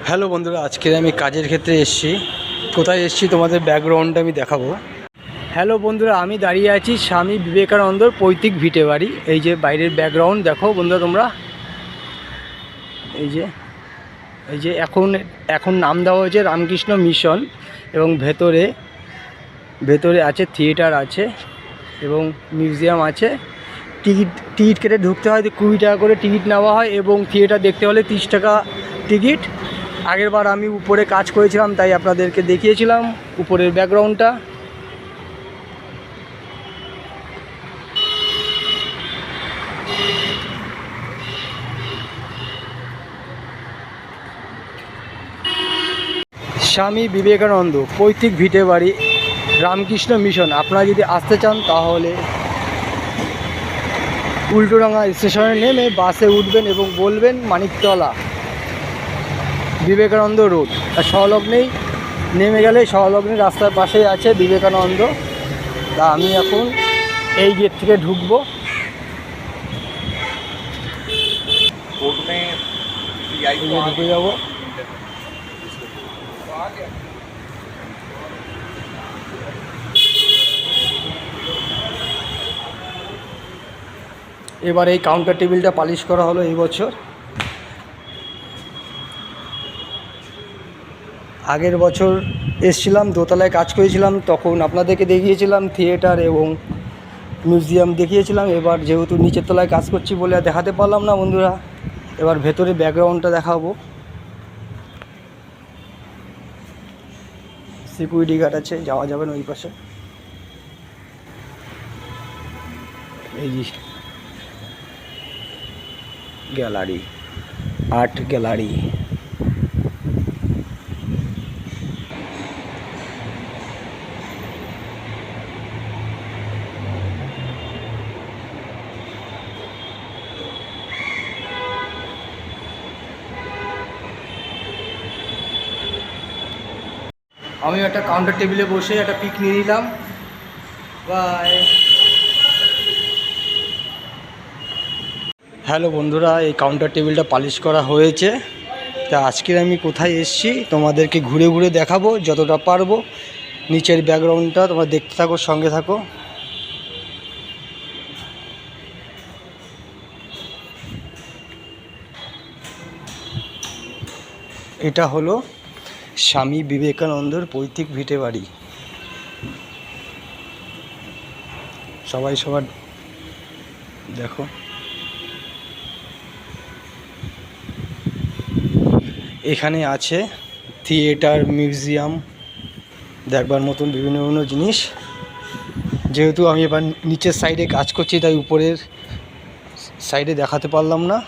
Hello বন্ধুরা, আজকে আমি কাজের ক্ষেত্রে এসেছি। কোথায় এসেছি তোমাদের ব্যাকগ্রাউন্ডটা আমি দেখাবো। হ্যালো বন্ধুরা, আমি দাঁড়িয়ে আছি স্বামী বিবেকানন্দর পৈতৃক ভিটে বাড়ি। এই যে বাইরের ব্যাকগ্রাউন্ড দেখো বন্ধুরা তোমরা। এই যে এখন নাম দেওয়া হয়েছে রামকৃষ্ণ মিশন, এবং ভেতরে আছে থিয়েটার আছে এবং মিউজিয়াম আছে। টিকিট কেটে ঢুকতে হয়, 20 টাকা করে টিকিট নেওয়া হয়, এবং থিয়েটার দেখতে হলে 30 টাকা টিকিট। আগের বার আমি উপরে কাজ করেছিলাম, তাই আপনাদেরকে দেখিয়েছিলাম উপরের ব্যাকগ্রাউন্ডটা। স্বামী বিবেকানন্দ পৈতৃক ভিটে বাড়ি, রামকৃষ্ণ মিশন। আপনারা যদি আসতে চান তাহলে উল্টোডাঙ্গা স্টেশনে নেমে বাসে উঠবেন এবং বলবেন মানিকতলা বিবেকানন্দ রোড, আর সংলগ্নেই নেমে গেলে সংলগ্নের রাস্তার পাশেই আছে বিবেকানন্দ। তা আমি এখন এই গেট থেকে ঢুকবো। ঢুকে যাবো। এবার এই কাউন্টার টেবিলটা পালিশ করা হলো এই বছর। আগের বছর এসছিলাম, দোতলায় কাজ করেছিলাম, তখন আপনাদেরকে দেখিয়েছিলাম থিয়েটার এবং মিউজিয়াম দেখিয়েছিলাম। এবার যেহেতু নিচের তলায় কাজ করছি বলে আর দেখাতে পারলাম না বন্ধুরা। এবার ভেতরে ব্যাকগ্রাউন্ডটা দেখাবো। সিকিউরিটি গার্ড আছে, যাওয়া যাবে না ওই পাশে। এই যে গ্যালারি, আর্ট গ্যালারি। আমি একটা কাউন্টার টেবিলে বসে একটা পিক নিয়ে নিলাম। বাই। হ্যালো বন্ধুরা, এই কাউন্টার টেবিলটা পালিশ করা হয়েছে। তা আজকের আমি কোথায় এসেছি তোমাদেরকে ঘুরে ঘুরে দেখাবো যতটা পারবো। নিচের ব্যাকগ্রাউন্ডটা তোমরা দেখতে থাকো, সঙ্গে থাকো। এটা হলো স্বামী বিবেকানন্দর পৈতৃক ভিটে বাড়ি। সবাই সবার দেখো। এখানে আছে থিয়েটার, মিউজিয়াম, দেখবার মতন বিভিন্ন বিভিন্ন জিনিস। যেহেতু আমি এবার নিচের সাইডে কাজ করছি, তাই উপরের সাইডে দেখাতে পারলাম না।